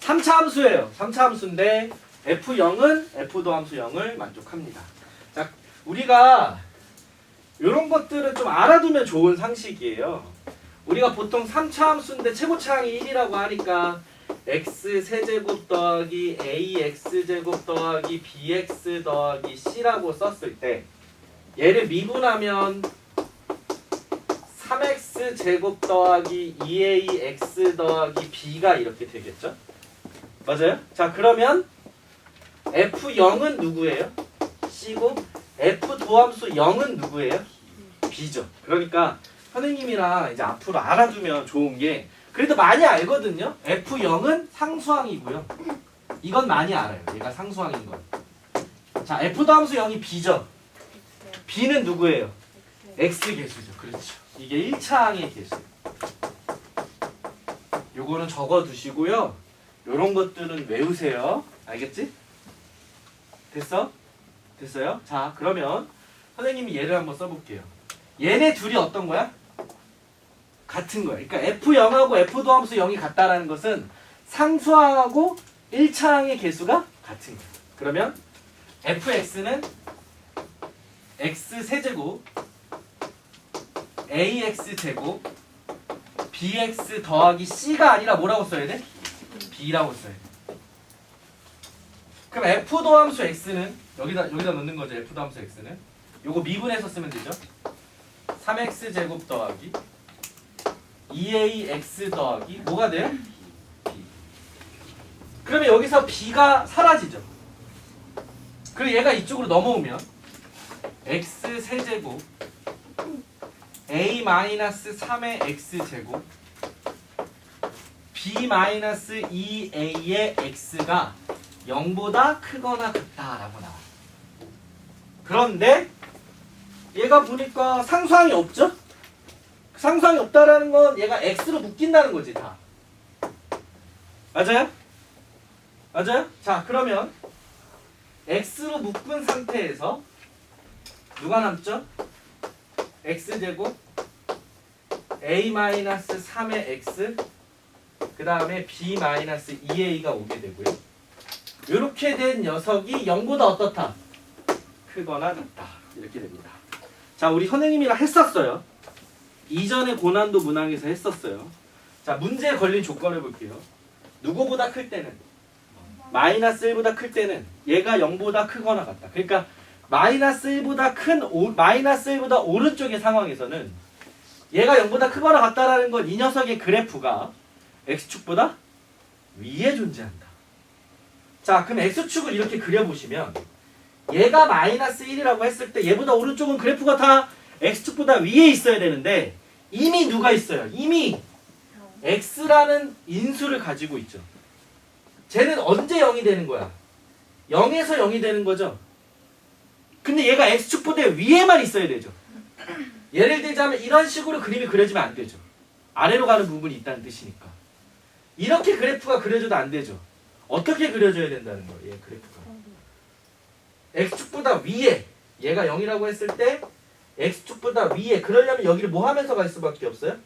3차 함수예요. 3차 함수인데 f0은 f 도함수 0을 만족합니다. 자, 우리가 이런 것들은 좀 알아두면 좋은 상식이에요. 우리가 보통 3차 함수인데 최고차항이 1이라고 하니까 x 세제곱 더하기 ax제곱 더하기 bx 더하기 c라고 썼을 때 얘를 미분하면 3x 제곱 더하기 2ax 더하기 b가 이렇게 되겠죠? 맞아요? 자, 그러면 f0은 누구예요? c고 f 도함수 0은 누구예요? b죠. 그러니까 선생님이랑 이제 앞으로 알아두면 좋은 게 그래도 많이 알거든요. f0은 상수항이고요. 이건 많이 알아요. 얘가 상수항인 건. 자, f 도함수 0이 b죠. b는 누구예요? x 개수죠. 그렇죠. 이게 1차항의 개수예요. 요거는 적어두시고요. 요런 것들은 외우세요. 알겠지? 됐어? 됐어요? 자, 그러면 선생님이 예를 한번 써볼게요. 얘네 둘이 어떤 거야? 같은 거야. 그러니까 f0하고 f 도함수 0이 같다라는 것은 상수항하고 1차항의 개수가 같은 거야. 그러면 fx는 x 세제곱 ax제곱 bx 더하기 c가 아니라 뭐라고 써야 돼? b라고 써야 돼. 그럼 f 도함수 x는 여기다 넣는 거죠. f 도함수 x는 요거 미분해서 쓰면 되죠. 3x 제곱 더하기 2ax 더하기 뭐가 돼요? b. 그러면 여기서 b가 사라지죠. 그리고 얘가 이쪽으로 넘어오면 x 세제곱 a-3의 x제곱 b-2a의 x가 0보다 크거나 같다라고 나와요. 그런데 얘가 보니까 상수항이 없죠? 상수항이 없다라는 건 얘가 x로 묶인다는 거지 다. 맞아요? 맞아요? 자, 그러면 x로 묶은 상태에서 누가 남죠? x제곱 a-3의 x 그 다음에 b-2a가 오게 되고요. 이렇게 된 녀석이 0보다 어떻다? 크거나 같다. 이렇게 됩니다. 자, 우리 선생님이랑 했었어요. 이전에 고난도 문항에서 했었어요. 자, 문제에 걸린 조건을 볼게요. 누구보다 클 때는 마이너스 1보다 클 때는 얘가 0보다 크거나 같다. 그러니까 마이너스 1보다 오른쪽의 상황에서는 얘가 0보다 크거나 같다라는 건 이 녀석의 그래프가 x축보다 위에 존재한다. 자, 그럼 x축을 이렇게 그려보시면 얘가 마이너스 1이라고 했을 때 얘보다 오른쪽은 그래프가 다 x축보다 위에 있어야 되는데 이미 누가 있어요? 이미 x라는 인수를 가지고 있죠. 쟤는 언제 0이 되는 거야? 0에서 0이 되는 거죠. 근데 얘가 x축보다 위에만 있어야 되죠. 예를 들자면 이런 식으로 그림이 그려지면 안 되죠. 아래로 가는 부분이 있다는 뜻이니까. 이렇게 그래프가 그려져도 안 되죠. 어떻게 그려져야 된다는 거예요? 얘 그래프가. x축보다 위에 얘가 0이라고 했을 때 x축보다 위에 그러려면 여기를 뭐 하면서 갈 수밖에 없어요?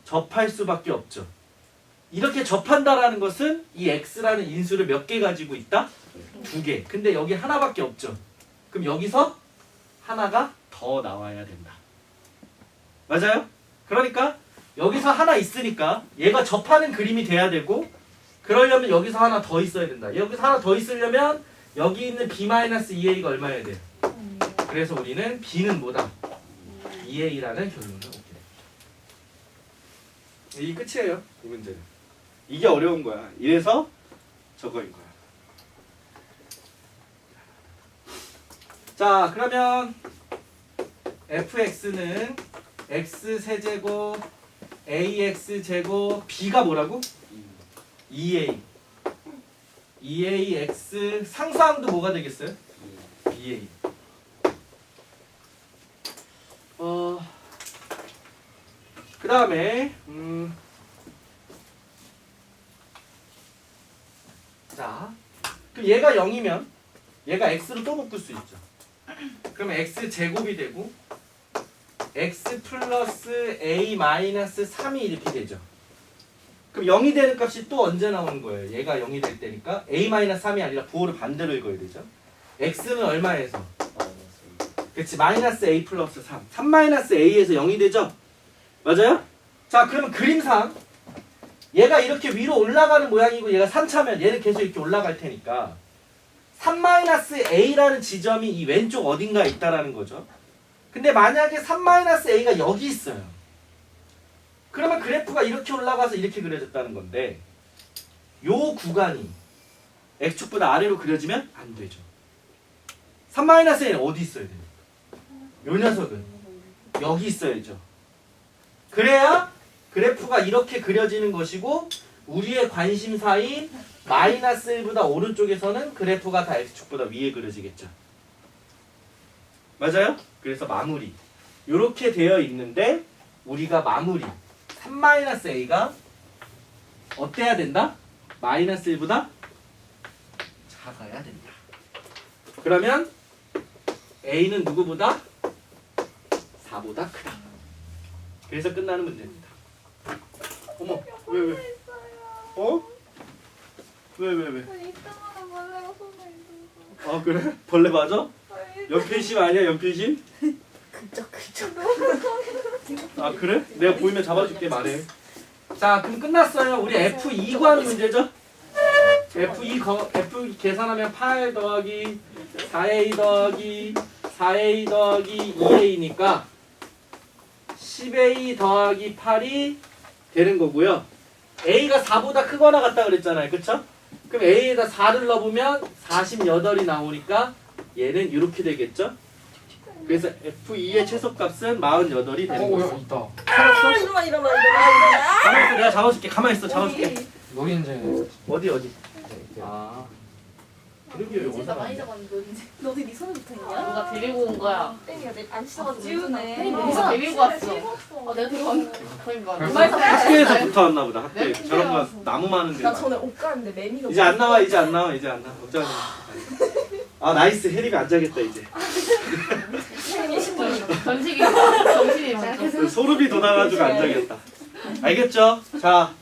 접할 수밖에 없죠. 이렇게 접한다라는 것은 이 x라는 인수를 몇 개 가지고 있다? 2개. 근데 여기 하나밖에 없죠. 그럼 여기서 하나가 더 나와야 된다. 맞아요? 그러니까 여기서 하나 있으니까 얘가 접하는 그림이 돼야 되고 그러려면 여기서 하나 더 있어야 된다. 여기서 하나 더 있으려면 여기 있는 b-2a가 얼마여야 돼요? 그래서 우리는 b는 뭐다? 2a라는 결론을 얻게 됩니다. 이 끝이에요. 이 문제는. 이게 어려운 거야. 이래서 저거인 거야. 자, 그러면 fx는 x세제곱 ax제곱 b가 뭐라고? 2a 2ax 상수항도 뭐가 되겠어요? 2a. 그 다음에 자, 그럼 얘가 0이면 얘가 x로 또 묶을 수 있죠. 그러면 x 제곱이 되고 x 플러스 a 마이너스 3이 이렇게 되죠. 그럼 0이 되는 값이 또 언제 나오는 거예요? 얘가 0이 될 때니까 a-3이 아니라 부호를 반대로 읽어야 되죠. x는 얼마에서? 그렇지, 마이너스 a 플러스 3. 3 마이너스 a에서 0이 되죠? 맞아요? 자, 그러면 그림상 얘가 이렇게 위로 올라가는 모양이고 얘가 3차면 얘는 계속 이렇게 올라갈 테니까 3 마이너스 a라는 지점이 이 왼쪽 어딘가에 있다라는 거죠. 근데 만약에 3 마이너스 a가 여기 있어요. 그러면 그래프가 이렇게 올라가서 이렇게 그려졌다는 건데 요 구간이 x축보다 아래로 그려지면 안 되죠. 3 마이너스 a는 어디 있어야 됩니까? 요 녀석은 여기 있어야죠. 그래야 그래프가 이렇게 그려지는 것이고 우리의 관심사인 마이너스 1보다 오른쪽에서는 그래프가 다 x축보다 위에 그려지겠죠. 맞아요? 그래서 마무리 이렇게 되어 있는데 우리가 마무리 3-a가 어때야 된다? 마이너스 1보다 작아야 된다. 그러면 a는 누구보다? 4보다 크다. 그래서 끝나는 문제입니다. 어머, 왜? 어? 왜? 이따가는 벌레가 손에 있어서. 아 그래? 벌레 맞아? 연필심 아니야 연필심? 그쪽. 아 그래? 내가 보이면 잡아줄게 말해. 자 그럼 끝났어요. 우리 F2 구하는 문제죠? F2 계산하면 8 더하기 4A 더하기 4A 더하기 2A니까 10A 더하기 8이 되는 거고요. A가 4보다 크거나 같다 그랬잖아요. 그쵸? 그럼 A에다 4를 넣어보면 48이 나오니까 얘는 이렇게 되겠죠? 그래서 F2의 최소값은 48이 되는 거죠. 있다. 찾았어? 이러면. 가만히 있어. 내가 잡아줄게. 가만히 있어. 잡아줄게. 노린재. 어디? 아. 그러게 왜 진짜 어디서 많이 나왔냐? 잡았는데 너 어디 네 손에 붙어있냐? 누가 데리고 온 거야. 땡이야 안 씻어가지고 지우네. 네. 누가 데리고 왔어. 내가 데리고 왔는데. 그러니까. 벌써 학교에서 붙어왔나 보다. 학교에. 냄새 저런 거 나서. 나무 많은 데. 나 전에 옷 갈았는데 매미가 이제 안 나와. 걱정하지 마. 아 나이스. 혜림이 안 자겠다 이제. 전식이 정신이 많죠. 소름이 돋아가지고 안 자겠다. 알겠죠? 자,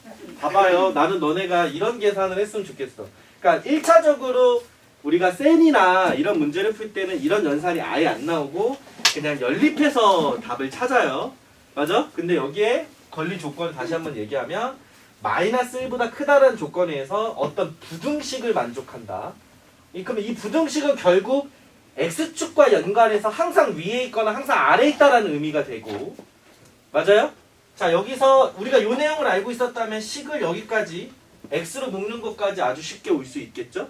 봐봐요. 나는 너네가 이런 계산을 했으면 좋겠어. 그러니까 1차적으로 우리가 센이나 이런 문제를 풀 때는 이런 연산이 아예 안 나오고 그냥 연립해서 답을 찾아요. 맞아? 근데 여기에 권리 조건을 다시 한번 얘기하면 마이너스 1보다 크다는 조건에서 어떤 부등식을 만족한다. 그러면 이 부등식은 결국 x축과 연관해서 항상 위에 있거나 항상 아래에 있다라는 의미가 되고 맞아요? 자 여기서 우리가 이 내용을 알고 있었다면 식을 여기까지 x로 묶는 것까지 아주 쉽게 올 수 있겠죠?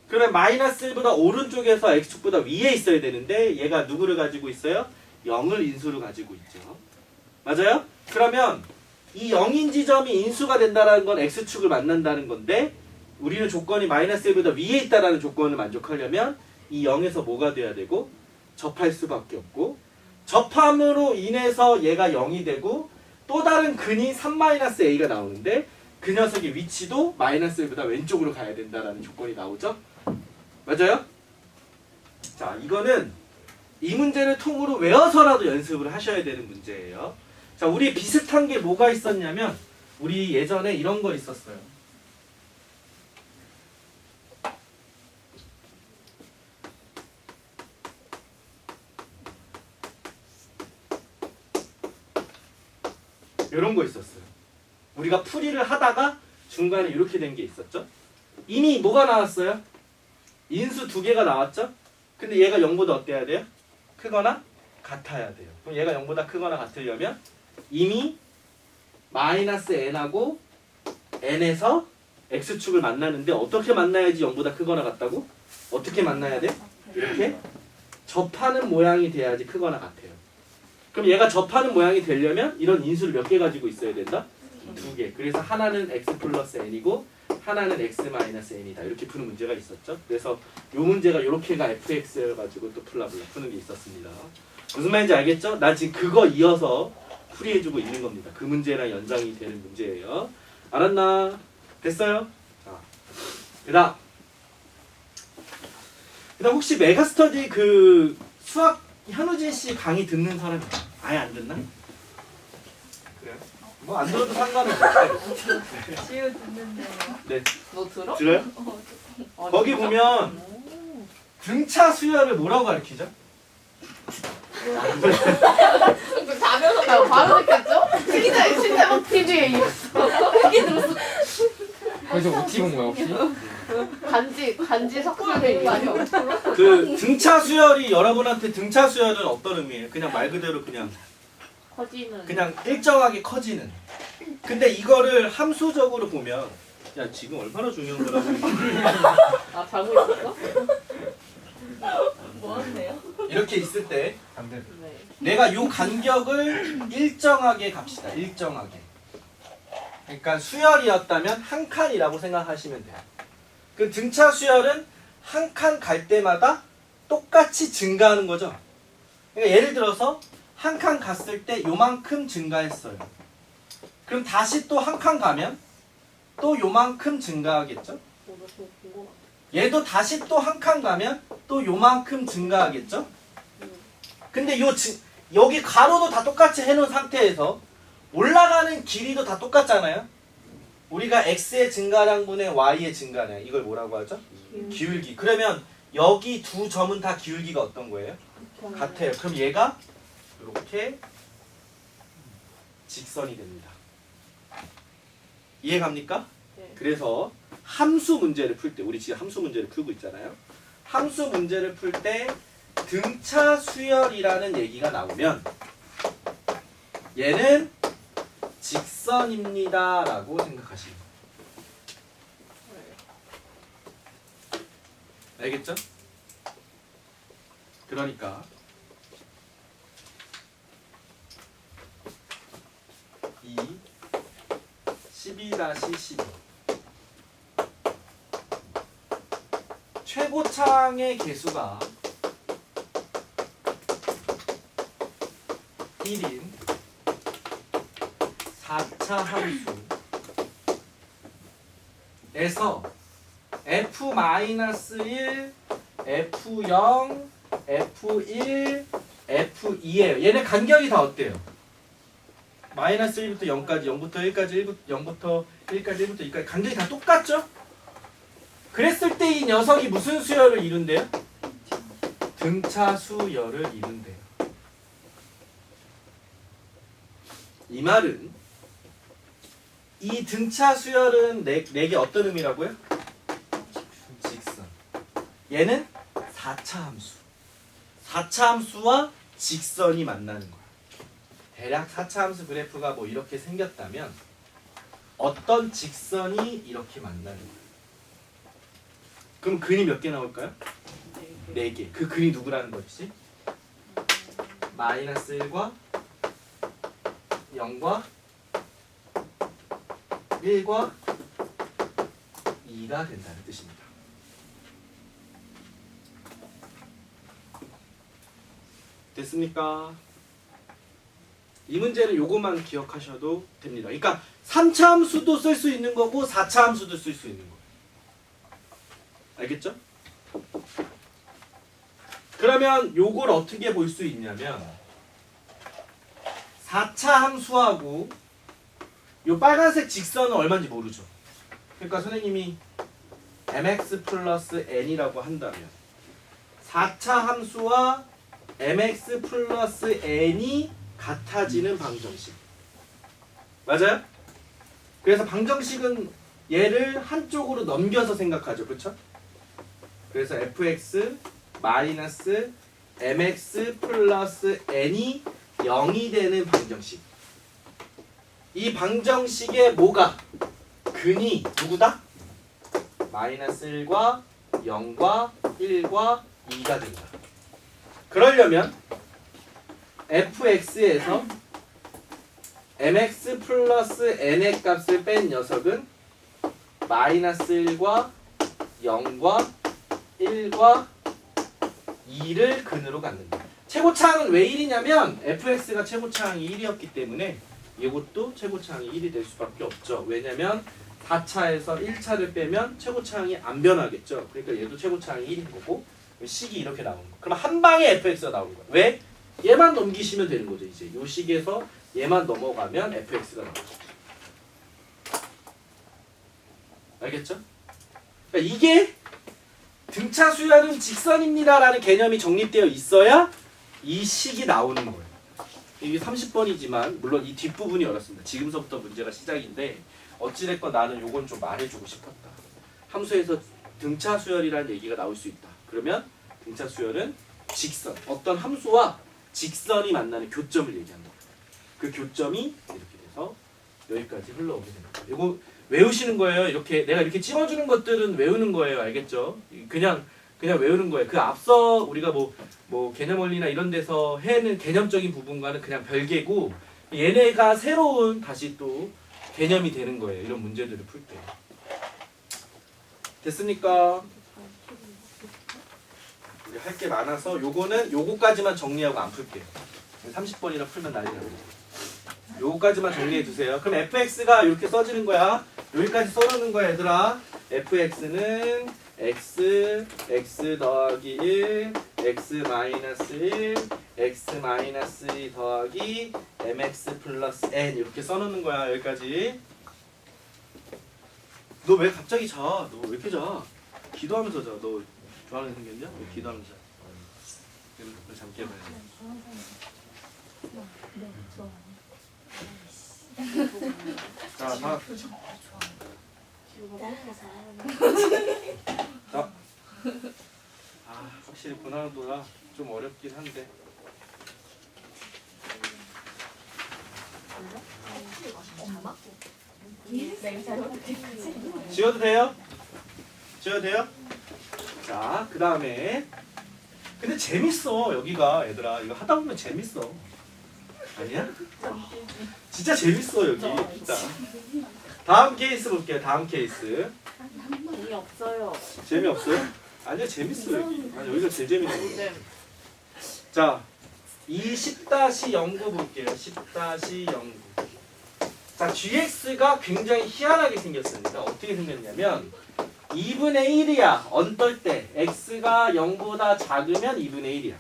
그러면 마이너스 1보다 오른쪽에서 x축보다 위에 있어야 되는데 얘가 누구를 가지고 있어요? 0을 인수로 가지고 있죠. 맞아요? 그러면 이 0인 지점이 인수가 된다는 건 x축을 만난다는 건데 우리는 조건이 마이너스 1보다 위에 있다는 조건을 만족하려면 이 0에서 뭐가 돼야 되고 접할 수밖에 없고 접함으로 인해서 얘가 0이 되고 또 다른 근이 3-a가 나오는데 그 녀석의 위치도 마이너스 1보다 왼쪽으로 가야 된다는 조건이 나오죠. 맞아요? 자 이거는 이 문제를 통으로 외워서라도 연습을 하셔야 되는 문제예요. 자 우리 비슷한 게 뭐가 있었냐면 우리 예전에 이런 거 있었어요. 이런 거 있었어요. 우리가 풀이를 하다가 중간에 이렇게 된 게 있었죠. 이미 뭐가 나왔어요? 인수 2개가 나왔죠. 근데 얘가 0보다 어때야 돼요? 크거나 같아야 돼요. 그럼 얘가 0보다 크거나 같으려면 이미 마이너스 n하고 n에서 x축을 만나는데 어떻게 만나야지 0보다 크거나 같다고? 어떻게 만나야 돼? 이렇게 접하는 모양이 돼야지 크거나 같아요. 그럼 얘가 접하는 모양이 되려면 이런 인수를 몇 개 가지고 있어야 된다? 2개. 그래서 하나는 x 플러스 n이고 하나는 x 마이너스 n이다. 이렇게 푸는 문제가 있었죠. 그래서 이 문제가 이렇게가 fx여가지고 또 풀라블라 푸는 게 있었습니다. 무슨 말인지 알겠죠? 나 지금 그거 이어서 풀이해주고 있는 겁니다. 그 문제랑 연장이 되는 문제예요. 알았나? 됐어요? 자, 그다음 혹시 메가스터디 그 수학 현우진 씨 강의 듣는 사람 아예 안 듣나? 그래요? 뭐 안 들어도 상관은 없어요. 지우 듣는데요. 네, 너 들어? 들어요? 아, 거기 진짜? 보면 오. 등차 수열을 뭐라고 가르치죠? 자면서 나 바로 느꼈죠? 진짜 막 TV에 이게 들었어. 그래서 OT 본 거야 혹시? 간지 석사를 이거 그 등차 수열이 여러분한테 등차 수열은 어떤 의미예요? 그냥 말 그대로 그냥 커지는. 일정하게 커지는. 근데 이거를 함수적으로 보면 야 지금 얼마나 중요한 거라고. 아 자고 있었어? 뭐 하세요? 이렇게 있을 때 반대로. 네. 내가 요 간격을 일정하게 갑시다. 일정하게. 그러니까 수열이었다면 한 칸이라고 생각하시면 돼요. 그 등차 수열은 한 칸 갈 때마다 똑같이 증가하는 거죠. 그러니까 예를 들어서 한 칸 갔을 때 요만큼 증가했어요. 그럼 다시 또 한 칸 가면 또 요만큼 증가하겠죠. 얘도 다시 또 한 칸 가면 또 요만큼 증가하겠죠. 근데 여기 가로도 다 똑같이 해놓은 상태에서 올라가는 길이도 다 똑같잖아요. 우리가 x의 증가량분의 y의 증가량, 이걸 뭐라고 하죠? 기울기. 그러면 여기 두 점은 다 기울기가 어떤 거예요? 같아요. 그럼 얘가 이렇게 직선이 됩니다. 이해갑니까? 네. 그래서 함수 문제를 풀 때, 우리 지금 함수 문제를 풀고 있잖아요. 함수 문제를 풀 때 등차 수열이라는 얘기가 나오면 얘는 직선입니다 라고 생각하시면 돼요. 알겠죠? 그러니까 이 12-12 최고창의 개수가 1인 4차 함수에서 f-1, f0, f1, f2예요. 얘네 간격이 다 어때요? 마이너스 1부터 0까지, 0부터 1까지, 0부터 1까지, 1부터 2까지 간격이 다 똑같죠? 그랬을 때 이 녀석이 무슨 수열을 이룬대요? 등차 수열을 이룬대요. 이 말은 이 등차 수열은 내게 어떤 의미라고요? 직선. 얘는 4차 함수. 4차 함수와 직선이 만나는 거야. 대략 4차 함수 그래프가 뭐 이렇게 생겼다면 어떤 직선이 이렇게 만나는 거야. 그럼 근이 몇 개 나올까요? 4개. 그 근이 누구라는 거지? 마이너스 1과 0과 1과 2가 된다는 뜻입니다. 됐습니까? 이 문제는 요것만 기억하셔도 됩니다. 그러니까 3차 함수도 쓸 수 있는 거고 4차 함수도 쓸 수 있는 거예요. 알겠죠? 그러면 요걸 어떻게 볼 수 있냐면 4차 함수하고 요 빨간색 직선은 얼마인지 모르죠. 그러니까 선생님이 mx 플러스 n이라고 한다면 4차 함수와 mx 플러스 n이 같아지는 방정식. 맞아요? 그래서 방정식은 얘를 한쪽으로 넘겨서 생각하죠. 그렇죠? 그래서 fx 마이너스 mx 플러스 n이 0이 되는 방정식. 이 방정식의 뭐가? 근이 누구다? 마이너스 1과 0과 1과 2가 된다. 그러려면 fx에서 mx 플러스 n의 값을 뺀 녀석은 마이너스 1과 0과 1과 2를 근으로 갖는다. 최고차항은 왜 1이냐면 fx가 최고차항이 1이었기 때문에 이것도 최고차항이 1이 될 수밖에 없죠. 왜냐면 4차에서 1차를 빼면 최고차항이 안 변하겠죠. 그러니까 얘도 최고차항이 1인 거고 식이 이렇게 나오는 거. 그럼 한 방에 fx가 나오는 거예요. 왜? 얘만 넘기시면 되는 거죠. 이제 요 식에서 얘만 넘어가면 fx가 나와요. 알겠죠? 그러니까 이게 등차 수열은 직선입니다라는 개념이 정립되어 있어야 이 식이 나오는 거예요. 이게 30번이지만 물론 이 뒷부분이 어렵습니다. 지금서부터 문제가 시작인데 어찌됐건 나는 요건 좀 말해주고 싶었다. 함수에서 등차 수열이라는 얘기가 나올 수 있다. 그러면 등차 수열은 직선, 어떤 함수와 직선이 만나는 교점을 얘기하는 거예요. 그 교점이 이렇게 돼서 여기까지 흘러오게 됩니다. 이거 외우시는 거예요. 이렇게 내가 이렇게 찝어주는 것들은 외우는 거예요. 알겠죠? 그냥 외우는 거예요. 그 앞서 우리가 뭐 개념 원리나 이런 데서 해는 개념적인 부분과는 그냥 별개고 얘네가 새로운 다시 또 개념이 되는 거예요. 이런 문제들을 풀 때. 됐습니까? 우리 할 게 많아서 요거까지만 정리하고 안 풀게요. 30번이나 풀면 난리 나요. 요거까지만 정리해 주세요. 그럼 fx가 이렇게 써지는 거야. 여기까지 써놓는 거야, 얘들아. fx는 x 더하기 1, x 마이너스 1, x 마이너스 2 더하기 mx 플러스 n 이렇게 써놓는 거야, 여기까지. 너 왜 갑자기 자? 너 왜 이렇게 자? 기도하면서 자. 너 좋아하는 애 생겼냐? 왜 기도하면서 자? 너 잠깨 봐야 돼. 자, 다. 자. 아, 확실히 고난도라 좀 어렵긴 한데. 지워도 돼요? 지워도 돼요? 자, 그 다음에 근데 재밌어 여기가 얘들아. 이거 하다 보면 재밌어. 아니야? 진짜 재밌어 여기. 진짜. 다음 케이스 볼게요. 다음 케이스. 없어요. 재미없어요? 아니야 재밌어 여기. 아니, 여기가 제일 재밌는 거야. 자, 이 10-09 볼게요. 10-09. 자, gx가 굉장히 희한하게 생겼습니다. 어떻게 생겼냐면 2분의 1이야. 언떨 때 x가 0보다 작으면 2분의 1이야.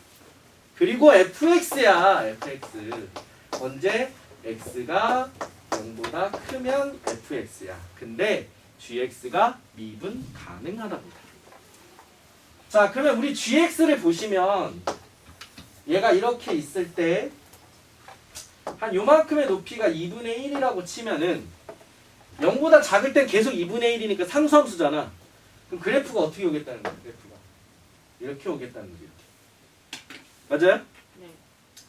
그리고 fx야. fx. 언제 x가 0보다 크면 fx야. 근데 gx가 미분 가능하답니다. 자, 그러면 우리 gx를 보시면 얘가 이렇게 있을 때 한 요만큼의 높이가 2분의 1이라고 치면은 0보다 작을 땐 계속 2분의 1이니까 상수함수잖아. 그럼 그래프가 어떻게 오겠다는 거야? 그래프가 이렇게 오겠다는 거지. 맞아요? 네.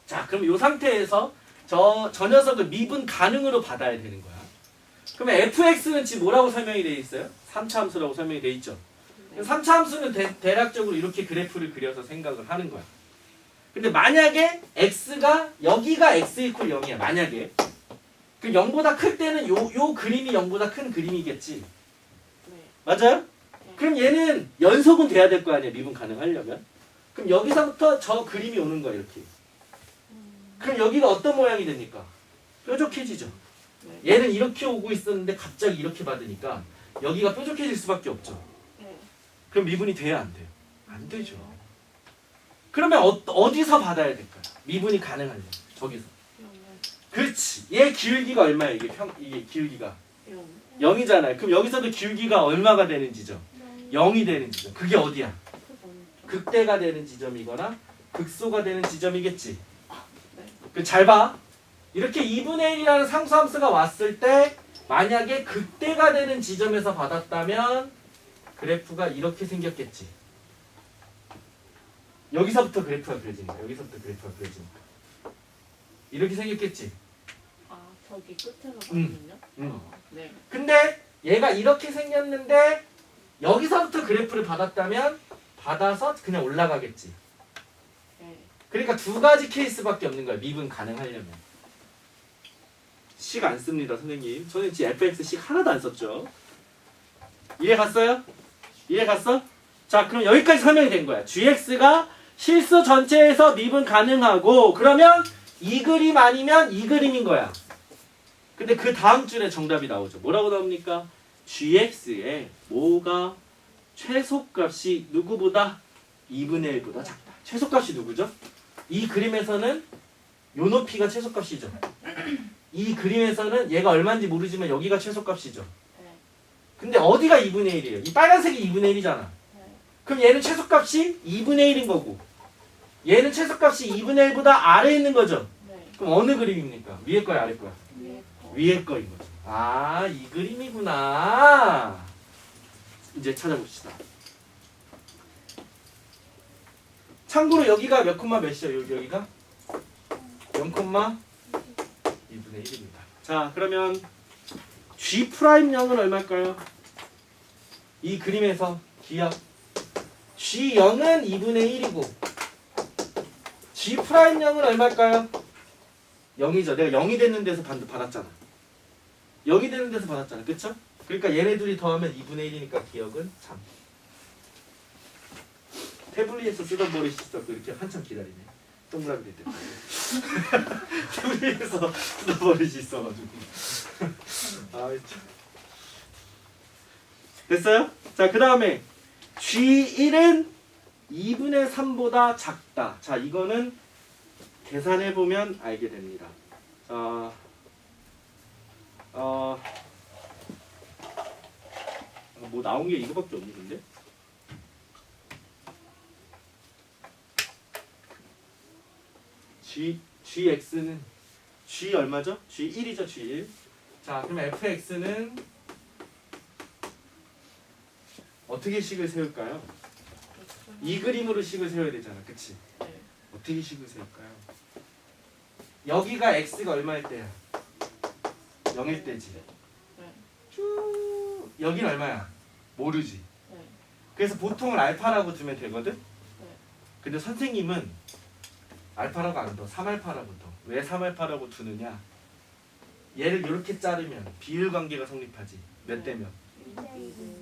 자, 그럼 이 상태에서 저 녀석을 미분 가능으로 받아야 되는 거야. 그러면 fx는 지금 뭐라고 설명이 되어 있어요? 3차 함수라고 설명이 되어 있죠. 3차 함수는 대략적으로 이렇게 그래프를 그려서 생각을 하는 거야. 근데 만약에 x가 여기가 x 이퀄 0이야. 만약에 그 0보다 클 때는 요 그림이 0보다 큰 그림이겠지. 맞아요? 그럼 얘는 연속은 돼야 될 거 아니야. 미분 가능하려면. 그럼 여기서부터 저 그림이 오는 거야. 이렇게. 그럼 여기가 어떤 모양이 됩니까? 뾰족해지죠. 얘는 이렇게 오고 있었는데 갑자기 이렇게 받으니까 여기가 뾰족해질 수밖에 없죠. 그럼 미분이 돼야 안 돼요? 안 되죠. 그러면 어디서 받아야 될까요? 미분이 가능하려면 저기서. 그렇지. 얘 기울기가 얼마야? 이게 기울기가 0이잖아요. 그럼 여기서도 기울기가 얼마가 되는 지점? 0이 되는 지점. 그게 어디야? 극대가 되는 지점이거나 극소가 되는 지점이겠지. 잘 봐. 이렇게 2분의 1이라는 상수함수가 왔을 때 만약에 극대가 되는 지점에서 받았다면 그래프가 이렇게 생겼겠지. 여기서부터 그래프가 그려지니까. 여기서부터 그래프가 그려지니까. 이렇게 생겼겠지. 아, 저기 끝에서 봤군요. 네. 근데 얘가 이렇게 생겼는데 여기서부터 그래프를 받았다면 받아서 그냥 올라가겠지. 네. 그러니까 두 가지 케이스밖에 없는 거야. 미분 가능하려면. 식 안 씁니다, 선생님. 선생님 지금 fx 식 하나도 안 썼죠. 이해 갔어요? 이해 갔어? 자, 그럼 여기까지 설명이 된 거야. gx가 실수 전체에서 미분 가능하고 그러면 이 그림 아니면 이 그림인 거야. 근데 그 다음 줄에 정답이 나오죠. 뭐라고 나옵니까? gx의 뭐가 최소값이 누구보다 2분의 1보다 작다. 최소값이 누구죠? 이 그림에서는 요 높이가 최소값이죠. 이 그림에서는 얘가 얼마인지 모르지만 여기가 최소값이죠. 네. 근데 어디가 2분의 1이에요? 이 빨간색이 2분의 1이잖아. 네. 그럼 얘는 최소값이 2분의 1인 거고 얘는 최소값이 2분의 1보다 아래에 있는 거죠. 네. 그럼 어느 그림입니까? 위에 거야 아래 거야? 위에 거. 위에 거인 거죠. 아, 이 그림이구나. 이제 찾아봅시다. 참고로 여기가 몇 콤마 몇이죠? 여기가 0 콤마 2분의 1입니다. 자, 그러면 G'0은 얼마일까요? 이 그림에서 기억. G0은 2분의 1이고 G'0은 얼마일까요? 0이죠. 내가 0이 되는 데서 받았잖아. 0이 되는 데서 받았잖아. 그쵸? 그러니까 얘네 둘이 더하면 2분의 1이니까 기억은 3. 태블릿에서 쓰던 버릇이 있었고 이렇게 한참 기다리네. 동그라미 될 때. 태블릿에서 쓰던 버릇이 있어가지고. 아, 참. 됐어요? 자, 그 다음에 G1은 2분의 3보다 작다. 자, 이거는 계산해보면 알게 됩니다. 뭐 나온 게 이거밖에 없니 근데? GX는 G 얼마죠? G1이죠, G1. 자, 그럼 FX는 어떻게 식을 세울까요? 이 그림으로 식을 세워야 되잖아, 그치? 네. 어떻게 식을 세울까요? 여기가 X가 얼마일 때야? 0일 때지. 네. 쭉 여기는 얼마야? 모르지. 네. 그래서 보통은 알파라고 두면 되거든? 네. 근데 선생님은 알파라고 안 둬. 3알파라고 둬. 왜 3알파라고 두느냐? 얘를 이렇게 자르면 비율 관계가 성립하지. 몇 대 몇?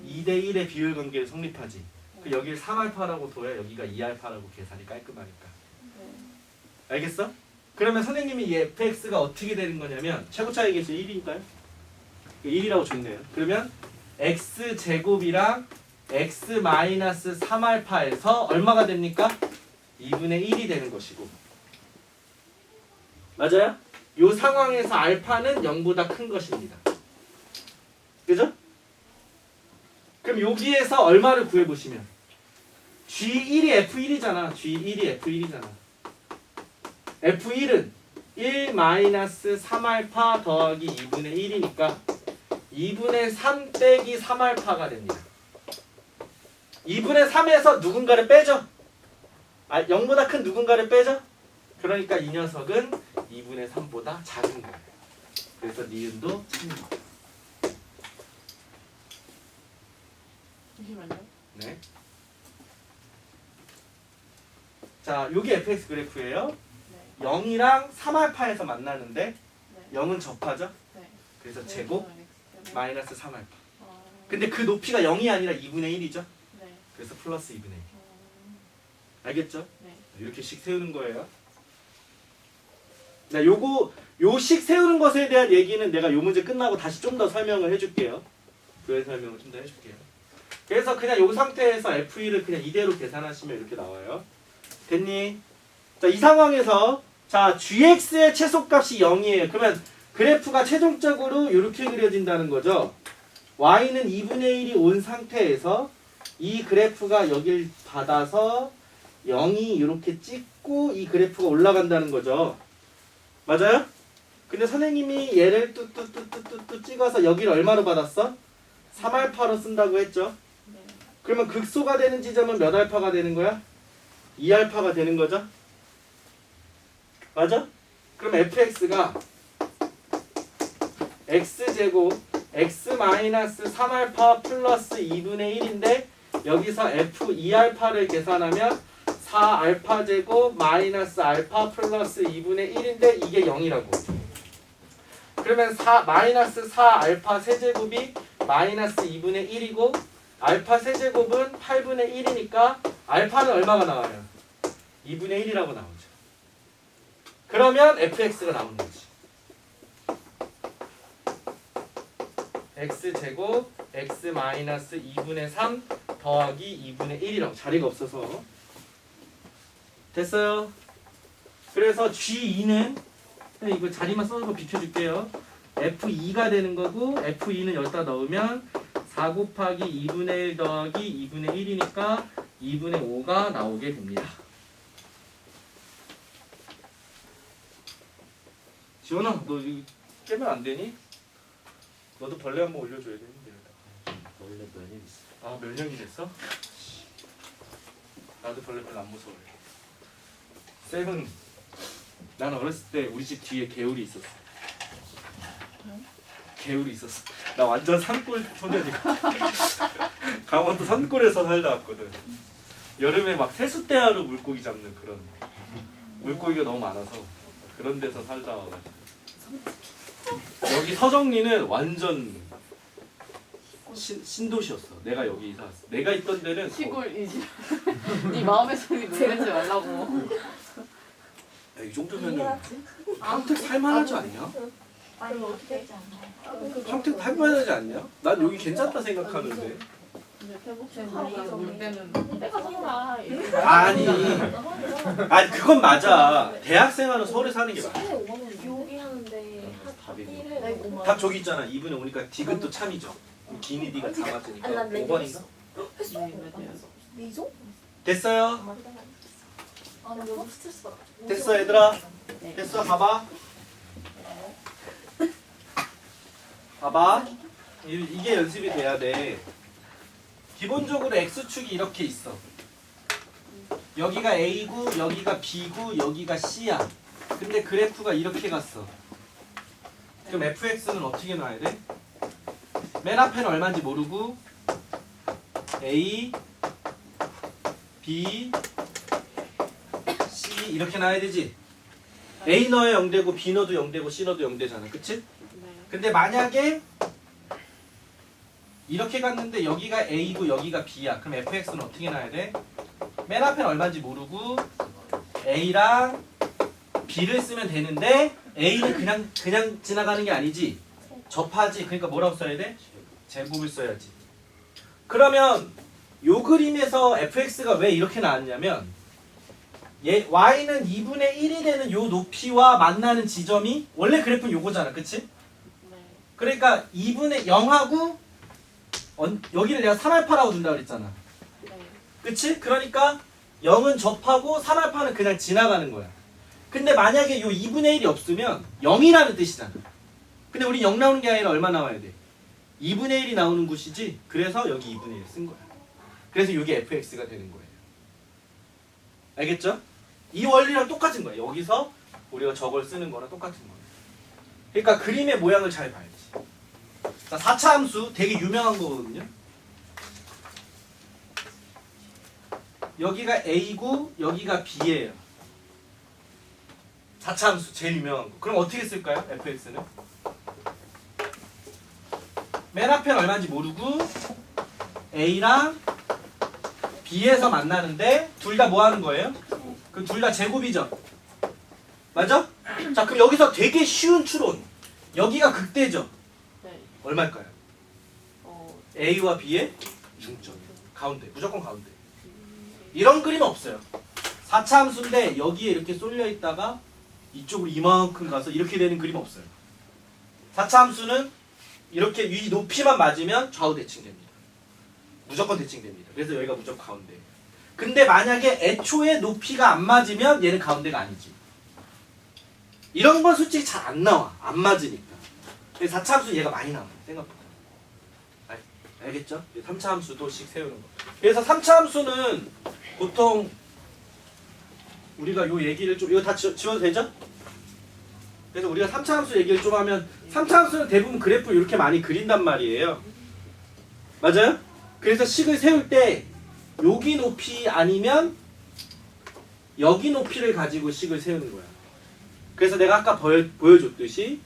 2대 1의 비율 관계를 성립하지. 그 여기를 3알파라고 둬야 여기가 2알파라고 계산이 깔끔하니까. 네. 알겠어? 그러면 선생님이 이 fx가 어떻게 되는 거냐면 최고차의 개수 1이니까요. 1이라고 줬네요. 그러면 x제곱이랑 x-3알파에서 얼마가 됩니까? 2분의 1이 되는 것이고. 맞아요? 이 상황에서 알파는 0보다 큰 것입니다. 그죠? 그럼 여기에서 얼마를 구해보시면 G1이 F1이잖아. G1이 F1이잖아. F1은 1-3알파 더하기 2분의 1이니까 2분의 3 빼기 3알파가 됩니다. 2분의 3에서 누군가를 빼죠. 0보다 큰 누군가를 빼죠. 그러니까 이 녀석은 2분의 3보다 작은 거예요. 그래서 니은도 참입니다. 잠시만요. 네. 자, 요게 fx 그래프예요. 네. 0이랑 3알파에서 만나는데 네. 0은 접하죠. 네. 그래서 제곱 마이너스 3알파. 아, 근데 그 높이가 0이 아니라 2분의 1이죠. 네. 그래서 플러스 2분의 1. 어, 알겠죠? 네. 이렇게 식 세우는 거예요. 자, 요 식 세우는 것에 대한 얘기는 내가 요 문제 끝나고 다시 좀 더 설명을 해줄게요. 그 설명을 좀 더 해줄게요. 그래서 그냥 요 상태에서 F1을 그냥 이대로 계산하시면 이렇게 나와요. 됐니? 자, 이 상황에서 자, GX의 최소값이 0이에요. 그러면 그래프가 최종적으로 이렇게 그려진다는 거죠. Y는 2분의 1이 온 상태에서 이 그래프가 여길 받아서 0이 이렇게 찍고 이 그래프가 올라간다는 거죠. 맞아요? 근데 선생님이 얘를 뚜뚜뚜뚜뚜 찍어서 여기를 얼마로 받았어? 3알파로 쓴다고 했죠. 네. 그러면 극소가 되는 지점은 몇 알파가 되는 거야? 2알파가 되는 거죠? 맞아? 그럼 fx가 x제곱 x-3알파 플러스 2분의 1인데 여기서 f2알파를 계산하면 4알파 제곱 마이너스 알파 플러스 2분의 1인데 이게 0이라고. 그러면 마이너스 4알파 세제곱이 마이너스 2분의 1이고 알파 세제곱은 8분의 1이니까 알파는 얼마가 나와요? 2분의 1이라고 나오죠. 그러면 fx가 나오는 거지. x제곱 x-2분의 3 더하기 2분의 1이라고. 자리가 없어서. 됐어요? 그래서 G2는 이거 자리만 써서 비켜줄게요. F2가 되는 거고 F2는 여기다 넣으면 4 곱하기 2분의 1 더하기 2분의 1이니까 2분의 5가 나오게 됩니다. 지원아, 너 이거 깨면 안 되니? 너도 벌레 한번 올려줘야 되는데. 원래 면이 있어. 아, 몇 년이 됐어? 나도 벌레 별로 안 무서워해. 쌤은 난 어렸을 때 우리 집 뒤에 개울이 있었어. 개울이 있었어. 나 완전 산골 소년이야. 강원도 산골에서 살다 왔거든. 여름에 막 세숫대야로 물고기 잡는 그런 물고기가 너무 많아서 그런 데서 살다 와가지고. 여기 서정리는 완전 신도시였어. 내가 여기 이사 왔어. 내가 있던 데는 시골이지. 네 마음의 소리 놀리지 말라고. 야, 이 정도면은 평택 살만하지 않냐? 아니 어떻게 되지 않나요? 평택 살만하지 않냐? 난 여기 괜찮다 생각하는데. 근데 태국에서 놀 때는 내가 살아. 아니 그건 맞아. 대학생활은 서울에 사는 게 맞아. 요기 하는데 답이 1회 5만 답 저기 있잖아. 2분에 오니까 디귿도 참이죠. 기니 디가 다 맞으니까 5번인가? 미소? 됐어요? 아, 나 너무 스트레스 받아. 됐어 얘들아. 네. 됐어 봐봐. 봐봐. 이게 연습이 돼야 돼. 기본적으로 x축이 이렇게 있어. 여기가 a고 여기가 b고 여기가 c야. 근데 그래프가 이렇게 갔어. 그럼 fx는 어떻게 놔야 돼? 맨 앞에는 얼마인지 모르고 a, b, c 이렇게 놔야 되지. a 넣어야 0되고 b 넣어도 0되고 c 넣어도 0되잖아. 그치? 네. 근데 만약에 이렇게 갔는데 여기가 a고 여기가 b야. 그럼 fx는 어떻게 놔야 돼? 맨 앞에는 얼마인지 모르고 a랑 b를 쓰면 되는데 a는 그냥 지나가는 게 아니지. 접하지. 그러니까 뭐라고 써야 돼? 제곱을 써야지. 그러면 요 그림에서 fx가 왜 이렇게 나왔냐면 y는 2분의 1이 되는 요 높이와 만나는 지점이 원래 그래프는 요거잖아. 그치? 네. 그러니까 2분의 0하고 여기를 내가 3알파라고 준다고 그랬잖아. 네. 그치? 그러니까 0은 접하고 3알파는 그냥 지나가는 거야. 근데 만약에 요 2분의 1이 없으면 0이라는 뜻이잖아. 근데 우리 0 나오는 게 아니라 얼마 나와야 돼? 2분의 1이 나오는 곳이지. 그래서 여기 2분의 1을 쓴 거야. 그래서 이게 fx가 되는 거예요. 알겠죠? 이 원리랑 똑같은 거야. 여기서 우리가 저걸 쓰는 거랑 똑같은 거야. 그러니까 그림의 모양을 잘 봐야지. 자, 4차 함수 되게 유명한 거거든요. 여기가 a고 여기가 b예요. 4차 함수 제일 유명한 거. 그럼 어떻게 쓸까요? fx는? 맨 앞에는 얼마인지 모르고 a랑 b에서 만나는데 둘 다 뭐 하는 거예요? 그 둘 다 제곱이죠. 맞아? 자, 그럼 여기서 되게 쉬운 추론. 여기가 극대죠. 네. 얼마일까요? a와 b의 중점. 가운데. 무조건 가운데. 이런 그림은 없어요. 4차 함수인데 여기에 이렇게 쏠려 있다가 이쪽으로 이만큼 가서 이렇게 되는 그림은 없어요. 4차 함수는 이렇게 위 높이만 맞으면 좌우 대칭됩니다. 무조건 대칭됩니다. 그래서 여기가 무조건 가운데. 근데 만약에 애초에 높이가 안 맞으면 얘는 가운데가 아니지. 이런 건 솔직히 잘 안 나와. 안 맞으니까. 근데 4차 함수 얘가 많이 나와요. 생각보다. 알겠죠? 3차 함수도씩 세우는 거. 그래서 3차 함수는 보통 우리가 요 얘기를 좀 이거 다 지워도 되죠? 그래서 우리가 3차 함수 얘기를 좀 하면 3차 함수는 대부분 그래프 이렇게 많이 그린단 말이에요. 맞아요? 그래서 식을 세울 때 여기 높이 아니면 여기 높이를 가지고 식을 세우는 거야. 그래서 내가 아까 보여줬듯이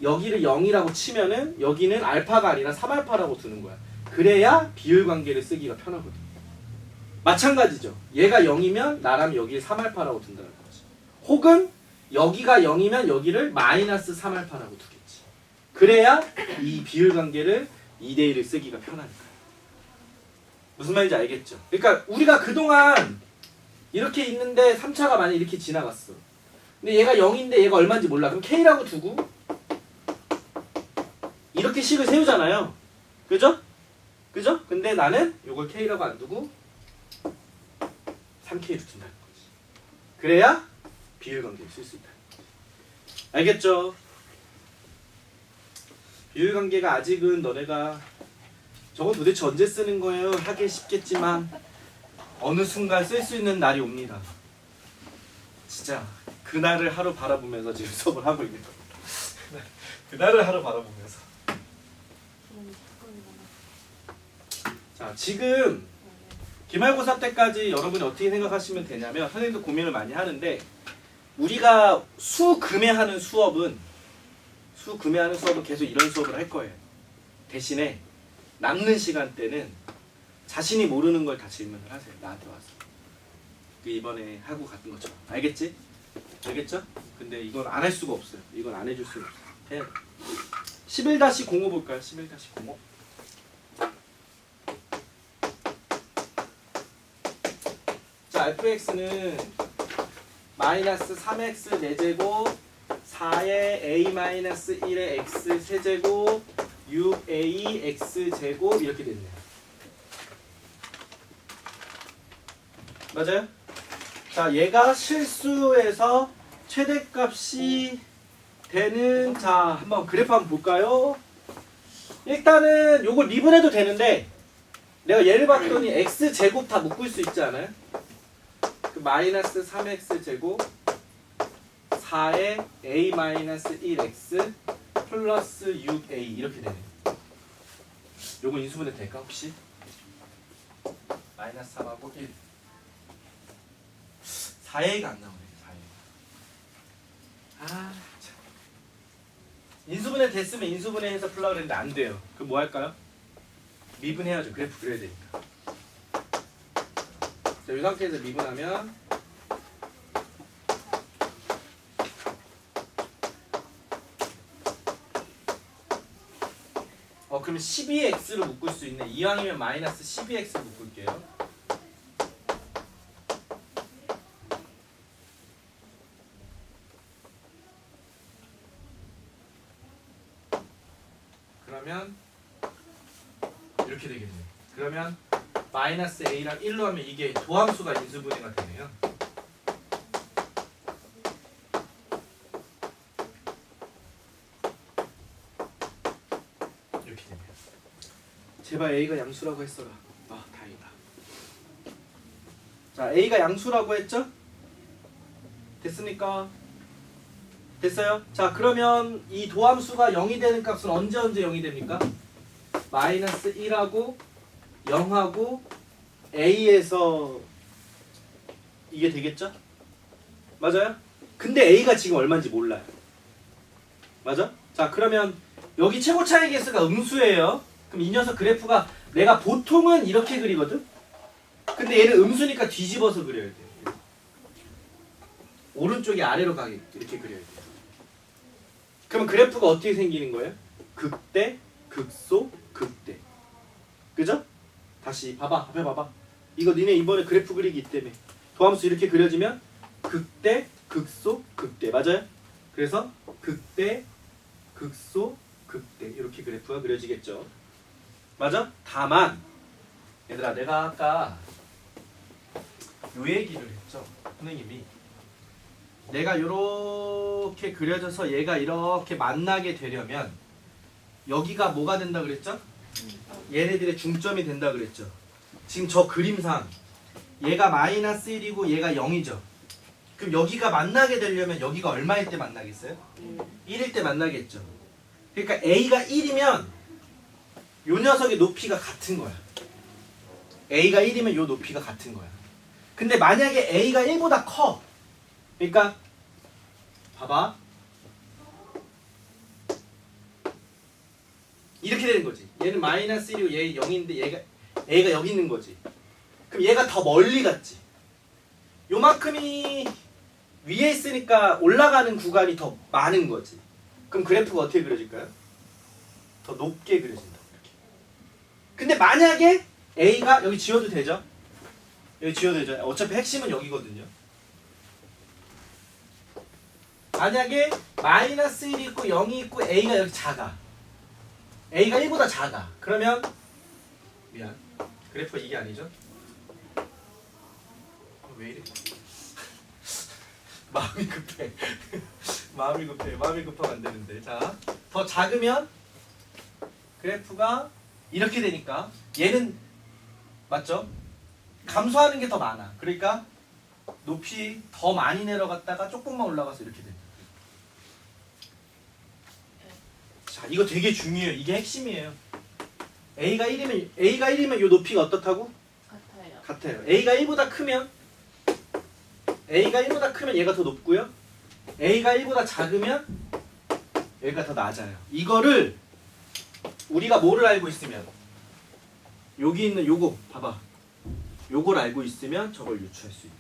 여기를 0이라고 치면은 여기는 알파가 아니라 3알파라고 두는 거야. 그래야 비율 관계를 쓰기가 편하거든. 마찬가지죠. 얘가 0이면 나라면 여기를 3알파라고 둔다는 거지. 혹은 여기가 0이면 여기를 마이너스 3알파라고 두겠지. 그래야 이 비율 관계를 2대1을 쓰기가 편하니까. 무슨 말인지 알겠죠? 그러니까 우리가 그동안 이렇게 있는데 3차가 만약 이렇게 지나갔어. 근데 얘가 0인데 얘가 얼마인지 몰라. 그럼 K라고 두고 이렇게 식을 세우잖아요. 그죠? 그죠? 근데 나는 요걸 K라고 안 두고 3K로 둔다는 거지. 그래야 비율관계를 쓸 수 있다. 알겠죠? 비율관계가 아직은 너네가 저건 도대체 언제 쓰는 거예요? 하기 쉽겠지만 어느 순간 쓸 수 있는 날이 옵니다. 진짜 그날을 하루 바라보면서 지금 수업을 하고 있는 겁니다. 그날을 하루 바라보면서. 자, 지금 기말고사 때까지 여러분이 어떻게 생각하시면 되냐면 선생님도 고민을 많이 하는데 우리가 수금해하는 수업은 계속 이런 수업을 할 거예요. 대신에 남는 시간대는 자신이 모르는 걸 다 질문을 하세요. 나한테 와서. 그 이번에 하고 갔던 것처럼. 알겠지? 알겠죠? 근데 이건 안 할 수가 없어요. 이건 안 해줄 수가 없어요. 해야 돼. 11-05 볼까요? 11-05. 자, fx는 마이너스 3x 4제곱 4의 a-1의 x 세제곱 6a x제곱 이렇게 됐네요. 맞아요? 자, 얘가 실수에서 최대값이 되는, 자, 한번 그래프 한번 볼까요? 일단은 요걸 미분해도 되는데 내가 얘를 봤더니 x제곱 다 묶을 수 있지 않아요? 그 마이너스 3x 제곱 4의 a-1x 플러스 6a 이렇게 되네요. 요거 인수분해 될까 혹시? 마이너스 3하고 1 4a가 안 나오네. 4a. 아, 참. 인수분해 됐으면 인수분해해서 풀려고 그랬는데 안 돼요. 그럼 뭐 할까요? 미분해야죠. 그래프 그려야 되니까. 자, 이 상태에서 미분하면 그러면 12x로 묶을 수 있네. 이왕이면 마이너스 12x로 묶을게요. 그러면 이렇게 되겠네요. 그러면 마이너스 a랑 1로 하면 이게 도함수가 인수분해가 되네요. 이렇게 되네요. 제발 a가 양수라고 했어라. 아, 다행이다. 자, a가 양수라고 했죠? 됐습니까? 됐어요? 자, 그러면 이 도함수가 0이 되는 값은 언제 0이 됩니까? 마이너스 1하고 0하고 a에서 이게 되겠죠? 맞아요? 근데 a가 지금 얼마인지 몰라요. 맞아? 자, 그러면 여기 최고 차이 개수가 음수예요. 그럼 이 녀석 그래프가 내가 보통은 이렇게 그리거든? 근데 얘는 음수니까 뒤집어서 그려야 돼. 오른쪽이 아래로 가게 이렇게 그려야 돼. 그러면 그래프가 어떻게 생기는 거예요? 극대, 극소, 극대. 그죠? 다시 봐봐. 앞에 봐봐. 이거 니네 이번에 그래프 그리기 때문에 도함수 이렇게 그려지면 극대, 극소, 극대. 맞아요? 그래서 극대, 극소, 극대. 이렇게 그래프가 그려지겠죠. 맞아? 다만 얘들아, 내가 아까 요 얘기를 했죠. 선생님이 내가 이렇게 그려져서 얘가 이렇게 만나게 되려면 여기가 뭐가 된다 그랬죠? 얘네들의 중점이 된다 그랬죠. 지금 저 그림상 얘가 마이너스 1이고 얘가 0이죠. 그럼 여기가 만나게 되려면 여기가 얼마일 때 만나겠어요? 1일 때 만나겠죠. 그러니까 a가 1이면 요 녀석의 높이가 같은 거야. a가 1이면 요 높이가 같은 거야. 근데 만약에 a가 1보다 커. 그러니까 봐봐. 이렇게 되는 거지. 얘는 마이너스 1이고 얘 0인데 얘가 여기 있는 거지. 그럼 얘가 더 멀리 갔지. 요만큼이 위에 있으니까 올라가는 구간이 더 많은 거지. 그럼 그래프가 어떻게 그려질까요? 더 높게 그려진다. 이렇게. 근데 만약에 A가 여기 지워도 되죠? 여기 지워도 되죠? 어차피 핵심은 여기거든요. 만약에 마이너스 1이 있고 0이 있고 a가 여기 작아. a가 1보다 작아. 그러면 미안. 그래프가 이게 아니죠? 왜 이래? 마음이 급해. 마음이 급하면 안 되는데. 자, 더 작으면 그래프가 이렇게 되니까 얘는 맞죠? 감소하는 게 더 많아. 그러니까 높이 더 많이 내려갔다가 조금만 올라가서 이렇게 된다. 자, 이거 되게 중요해요. 이게 핵심이에요. A가 1이면 이 높이가 어떻다고? 같아요. 같아요. A가 1보다 크면 얘가 더 높고요. A가 1보다 작으면 얘가 더 낮아요. 이거를 우리가 뭐를 알고 있으면 여기 있는 요거 봐봐. 요걸 알고 있으면 저걸 유추할 수 있는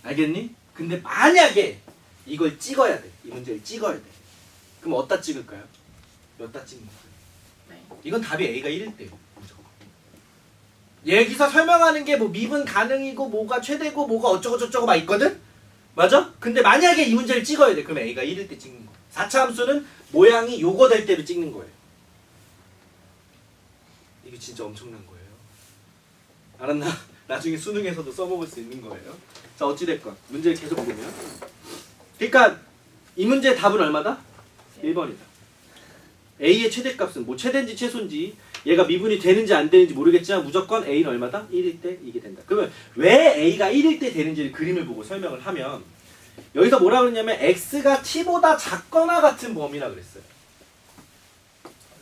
거야. 알겠니? 근데 만약에 이걸 찍어야 돼. 이 문제를 찍어야 돼. 그럼 어디다 찍을까요? 몇다 찍는 거예요? 네. 이건 답이 A가 1일 때예요. 무조건. 여기서 설명하는 게 뭐 미분 가능이고 뭐가 최대고 뭐가 어쩌고 저쩌고 막 있거든? 맞아? 근데 만약에 이 문제를 찍어야 돼. 그럼 A가 1일 때 찍는 거야. 4차 함수는 모양이 요거 될 때로 찍는 거예요. 이게 진짜 엄청난 거예요. 알았나? 나중에 수능에서도 써먹을 수 있는 거예요. 자, 어찌됐건 문제를 계속 보면 그러니까 이 문제의 답은 얼마다? 1번이다. A의 최대값은 뭐 최대인지 최소인지 얘가 미분이 되는지 안 되는지 모르겠지만 무조건 A는 얼마다? 1일 때 이게 된다. 그러면 왜 A가 1일 때 되는지를 그림을 보고 설명을 하면 여기서 뭐라 그랬냐면 X가 T보다 작거나 같은 범위라 그랬어요.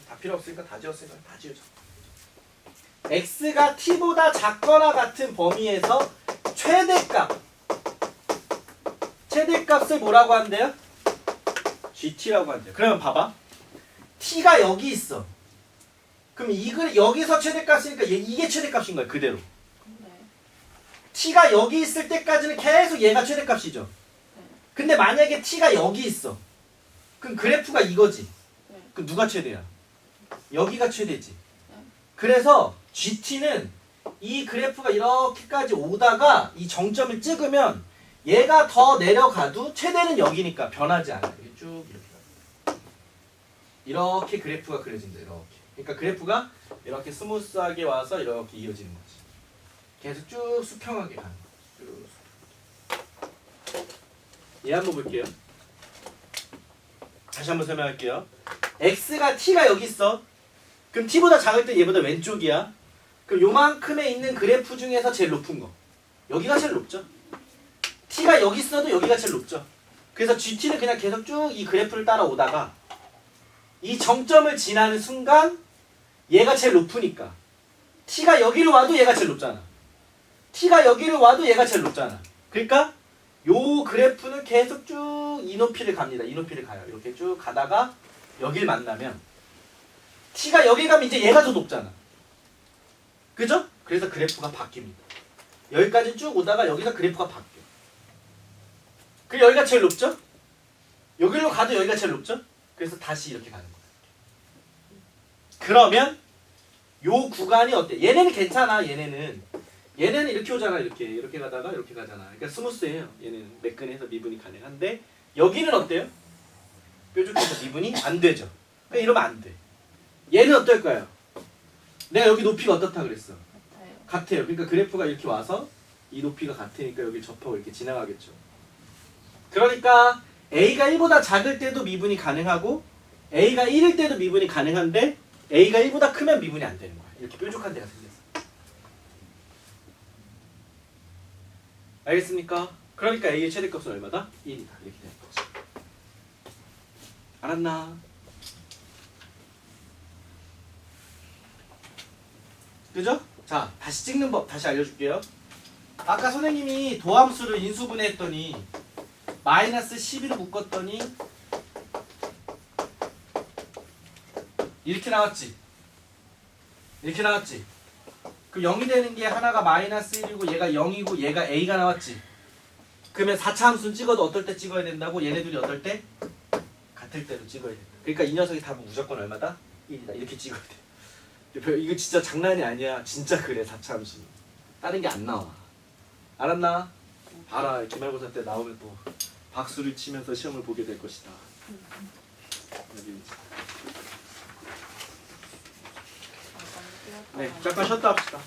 다 필요 없으니까 다 지웠으니까 다 지우자. X가 T보다 작거나 같은 범위에서 최대값을 뭐라고 한대요? GT라고 한대요. 그러면 봐봐. T가 여기 있어. 그럼 여기서 최대값이니까 이게 최대값인 거야. 그대로. 네. T가 여기 있을 때까지는 계속 얘가 최대값이죠. 근데 만약에 T가 여기 있어. 그럼 그래프가 이거지. 네. 그럼 누가 최대야? 여기가 최대지. 그래서 GT는 이 그래프가 이렇게까지 오다가 이 정점을 찍으면 얘가 더 내려가도 최대는 여기니까 변하지 않아요. 이게 쭉 이렇게 그래프가 그려진다. 이렇게. 그러니까 그래프가 이렇게 스무스하게 와서 이렇게 이어지는 거지. 계속 쭉 수평하게 가는 거지. 쭉. 얘 한번 볼게요. 다시 한번 설명할게요. T가 여기 있어. 그럼 T보다 작을 때 얘보다 왼쪽이야. 그럼 요만큼에 있는 그래프 중에서 제일 높은 거. 여기가 제일 높죠. T가 여기 있어도 여기가 제일 높죠. 그래서 GT는 그냥 계속 쭉 이 그래프를 따라오다가 이 정점을 지나는 순간 얘가 제일 높으니까 T가 여기로 와도 얘가 제일 높잖아. T가 여기로 와도 얘가 제일 높잖아. 그러니까 요 그래프는 계속 쭉 이 높이를 갑니다. 이 높이를 가요. 이렇게 쭉 가다가 여길 만나면 T가 여기 가면 이제 얘가 더 높잖아. 그죠? 그래서 그래프가 바뀝니다. 여기까지 쭉 오다가 여기서 그래프가 바뀌어. 그리고 여기가 제일 높죠? 여기로 가도 여기가 제일 높죠? 그래서 다시 이렇게 가는 거야. 그러면 요 구간이 어때? 얘네는 괜찮아. 얘네는 이렇게 오잖아. 이렇게 가다가 이렇게 가잖아. 그러니까 스무스해요. 얘는 매끈해서 미분이 가능한데 여기는 어때요? 뾰족해서 미분이 안 되죠. 그러니까 이러면 안 돼. 얘는 어떨까요? 내가 여기 높이가 어떻다 그랬어? 같아요. 같아요. 그러니까 그래프가 이렇게 와서 이 높이가 같으니까 여기 접하고 이렇게 지나가겠죠. 그러니까 A가 1보다 작을 때도 미분이 가능하고 A가 1일 때도 미분이 가능한데 A가 1보다 크면 미분이 안 되는 거야. 이렇게 뾰족한 데가 생겼어. 알겠습니까? 그러니까 A의 최대값은 얼마다? 1이다. 이렇게 되는 거지. 알았나? 그죠? 자, 다시 찍는 법 다시 알려줄게요. 아까 선생님이 도함수를 인수분해했더니 마이너스 12로 묶었더니 이렇게 나왔지? 이렇게 나왔지? 그럼 0이 되는 게 하나가 마이너스 1이고 얘가 0이고 얘가 A가 나왔지? 그러면 4차 함수는 찍어도 어떨 때 찍어야 된다고? 얘네들이 어떨 때? 같을 때로 찍어야 된다. 그러니까 이 녀석이 답은 무조건 얼마다? 1이다. 이렇게 찍어야 돼. 이거 진짜 장난이 아니야. 진짜 그래. 4차 함수는. 다른 게 안 나와. 알았나? 봐라. 기말고사 때 나오면 또 박수를 치면서 시험을 보게 될 것이다. 여기. 네, 잠깐 쉬었다 합시다.